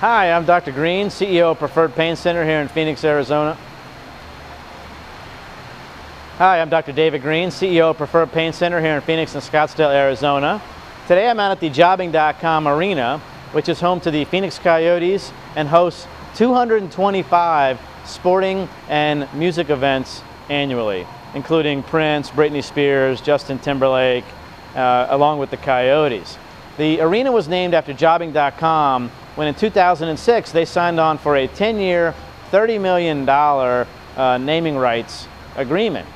Hi, I'm Dr. Green, CEO of Preferred Pain Center here in Phoenix, Arizona. Hi, I'm Dr. David Green, CEO of Preferred Pain Center here in Phoenix and Scottsdale, Arizona. Today I'm out at the Jobbing.com arena, which is home to the Phoenix Coyotes and hosts 225 sporting and music events annually, including Prince, Britney Spears, Justin Timberlake, along with the Coyotes. The arena was named after Jobbing.com when in 2006 they signed on for a 10-year, $30 million naming rights agreement.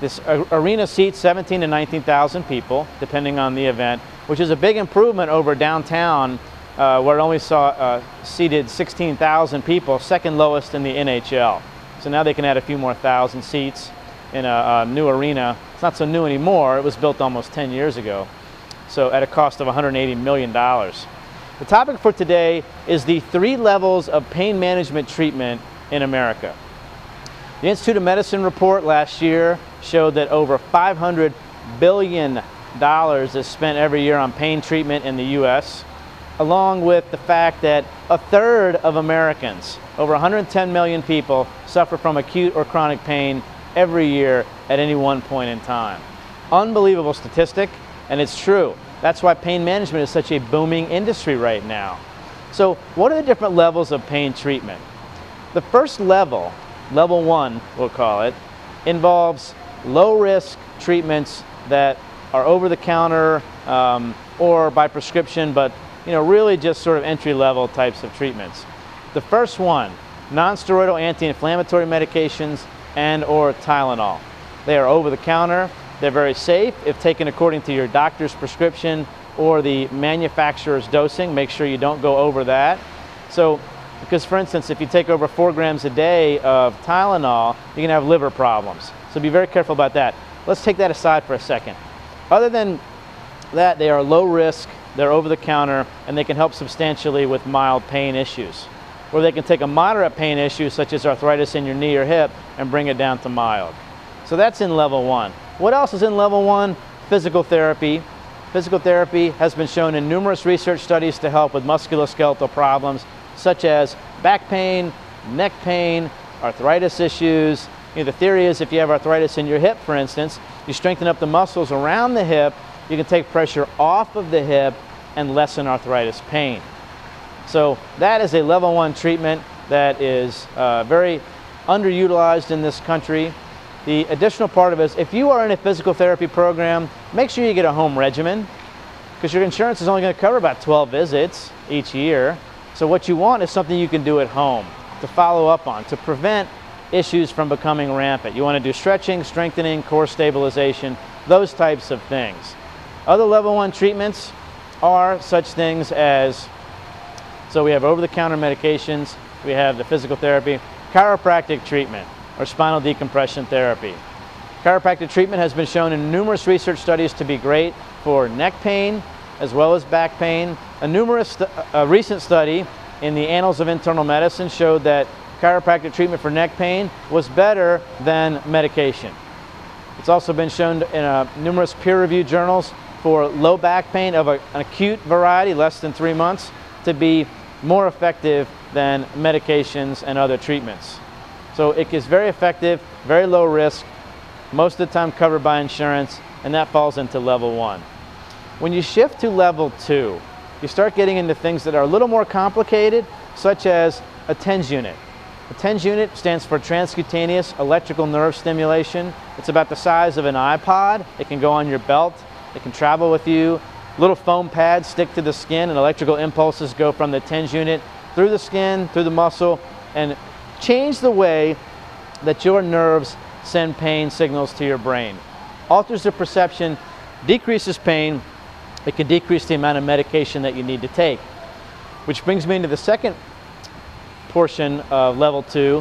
This arena seats 17,000 to 19,000 people, depending on the event, which is a big improvement over downtown, where it only seated 16,000 people, second lowest in the NHL. So now they can add a few more thousand seats in a new arena. It's not so new anymore. It was built almost 10 years ago, so at a cost of $180 million. The topic for today is the 3 levels of pain management treatment in America. The Institute of Medicine report last year showed that over $500 billion is spent every year on pain treatment in the U.S., along with the fact that a third of Americans, over 110 million people, suffer from acute or chronic pain every year at any one point in time. Unbelievable statistic, and it's true. That's why pain management is such a booming industry right now. So what are the different levels of pain treatment? The first level, level 1 we'll call it, involves low-risk treatments that are over-the-counter or by prescription, but really just sort of entry-level types of treatments. The first one, non-steroidal anti-inflammatory medications and or Tylenol. They are over-the-counter. They're very safe if taken according to your doctor's prescription or the manufacturer's dosing. Make sure you don't go over that. So, because for instance, if you take over 4 grams a day of Tylenol, you can have liver problems. So be very careful about that. Let's take that aside for a second. Other than that, they are low risk, they're over the counter, and they can help substantially with mild pain issues. Or they can take a moderate pain issue such as arthritis in your knee or hip and bring it down to mild. So that's in level 1. What else is in level 1? Physical therapy. Physical therapy has been shown in numerous research studies to help with musculoskeletal problems such as back pain, neck pain, arthritis issues. The theory is if you have arthritis in your hip, for instance, you strengthen up the muscles around the hip, you can take pressure off of the hip and lessen arthritis pain. So that is a level 1 treatment that is very underutilized in this country. The additional part of it is if you are in a physical therapy program, make sure you get a home regimen, because your insurance is only going to cover about 12 visits each year. So what you want is something you can do at home to follow up on, to prevent issues from becoming rampant. You want to do stretching, strengthening, core stabilization, those types of things. Other level 1 treatments are such things as, so we have over-the-counter medications, we have the physical therapy, chiropractic treatment, or spinal decompression therapy. Chiropractic treatment has been shown in numerous research studies to be great for neck pain as well as back pain. A recent study in the Annals of Internal Medicine showed that chiropractic treatment for neck pain was better than medication. It's also been shown in numerous peer-reviewed journals for low back pain of an acute variety, less than 3 months, to be more effective than medications and other treatments. So it is very effective, very low risk, most of the time covered by insurance, and that falls into level 1. When you shift to level 2, you start getting into things that are a little more complicated, such as a TENS unit. A TENS unit stands for transcutaneous electrical nerve stimulation. It's about the size of an iPod. It can go on your belt. It can travel with you. Little foam pads stick to the skin, and electrical impulses go from the TENS unit through the skin, through the muscle, and change the way that your nerves send pain signals to your brain. Alters the perception, decreases pain. It can decrease the amount of medication that you need to take. Which brings me into the second portion of level 2,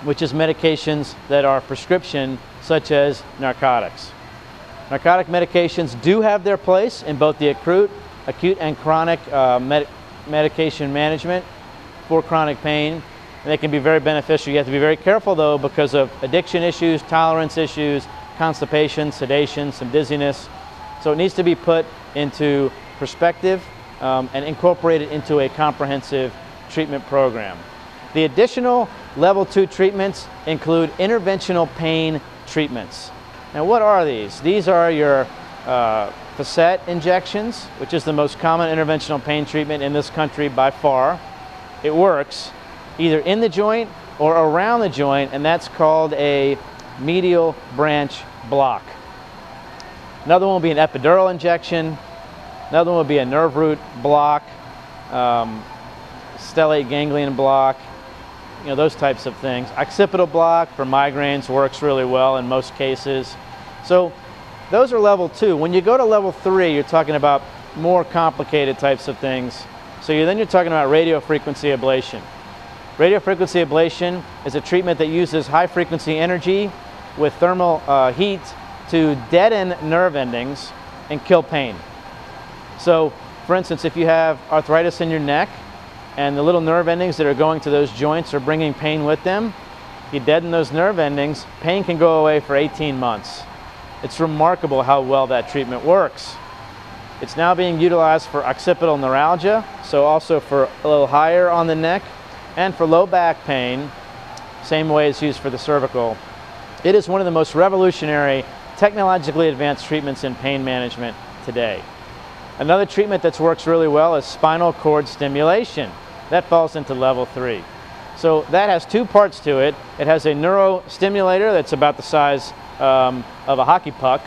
which is medications that are prescription, such as narcotics. Narcotic medications do have their place in both the acute and chronic medication management for chronic pain. And they can be very beneficial. You have to be very careful though, because of addiction issues, tolerance issues, constipation, sedation, some dizziness. So it needs to be put into perspective and incorporated into a comprehensive treatment program. The additional level 2 treatments include interventional pain treatments. Now what are these? These are your facet injections, which is the most common interventional pain treatment in this country by far. It works either in the joint or around the joint, and that's called a medial branch block. Another one will be an epidural injection. Another one will be a nerve root block, stellate ganglion block, those types of things. Occipital block for migraines works really well in most cases. So those are level 2. When you go to level 3, you're talking about more complicated types of things. So then you're talking about radiofrequency ablation. Radiofrequency ablation is a treatment that uses high frequency energy with thermal heat to deaden nerve endings and kill pain. So for instance, if you have arthritis in your neck and the little nerve endings that are going to those joints are bringing pain with them, you deaden those nerve endings, pain can go away for 18 months. It's remarkable how well that treatment works. It's now being utilized for occipital neuralgia, so also for a little higher on the neck, and for low back pain, same way it's used for the cervical. It is one of the most revolutionary, technologically advanced treatments in pain management today. Another treatment that works really well is spinal cord stimulation. That falls into level 3. So that has 2 parts to it. It has a neurostimulator that's about the size of a hockey puck.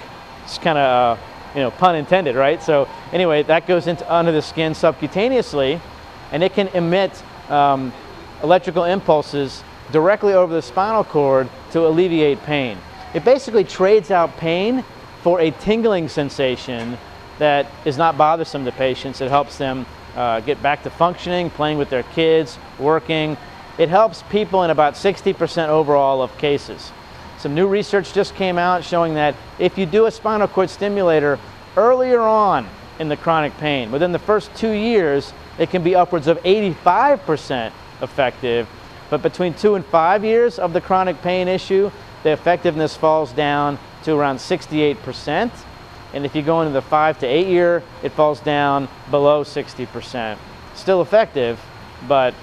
It's kind of, pun intended, right? So anyway, that goes under the skin subcutaneously, and it can emit electrical impulses directly over the spinal cord to alleviate pain. It basically trades out pain for a tingling sensation that is not bothersome to patients. It helps them get back to functioning, playing with their kids, working. It helps people in about 60% overall of cases. Some new research just came out showing that if you do a spinal cord stimulator earlier on in the chronic pain, within the first 2 years, it can be upwards of 85% effective. But between 2 and 5 years of the chronic pain issue, the effectiveness falls down to around 68%. And if you go into the 5 to 8 year, it falls down below 60%. Still effective, but,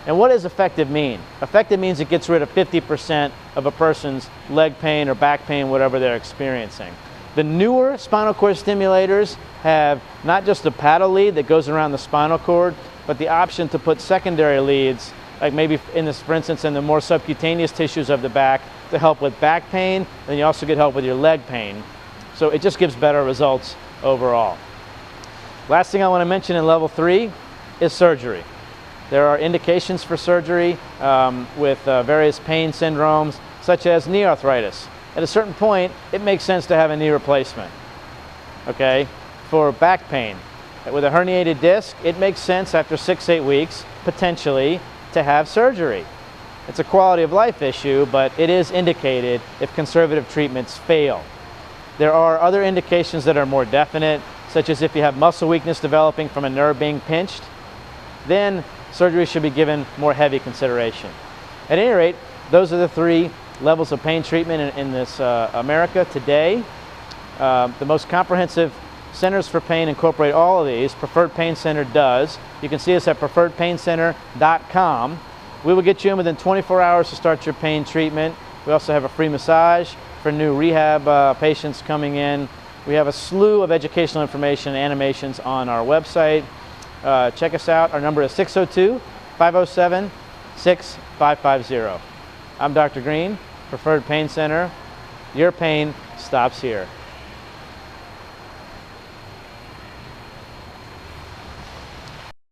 and what does effective mean? Effective means it gets rid of 50% of a person's leg pain or back pain, whatever they're experiencing. The newer spinal cord stimulators have not just a paddle lead that goes around the spinal cord, but the option to put secondary leads, like maybe for instance, in the more subcutaneous tissues of the back to help with back pain, then you also get help with your leg pain. So it just gives better results overall. Last thing I want to mention in level 3 is surgery. There are indications for surgery with various pain syndromes, such as knee arthritis. At a certain point, it makes sense to have a knee replacement. Okay? For back pain, with a herniated disc, it makes sense after 6-8 weeks, potentially, to have surgery. It's a quality of life issue, but it is indicated if conservative treatments fail. There are other indications that are more definite, such as if you have muscle weakness developing from a nerve being pinched, then surgery should be given more heavy consideration. At any rate, those are the 3 levels of pain treatment in this America today. The most comprehensive centers for pain incorporate all of these. Preferred Pain Center does. You can see us at preferredpaincenter.com. We will get you in within 24 hours to start your pain treatment. We also have a free massage for new rehab patients coming in. We have a slew of educational information and animations on our website. Check us out. Our number is 602-507-6550. I'm Dr. Green, Preferred Pain Center. Your pain stops here.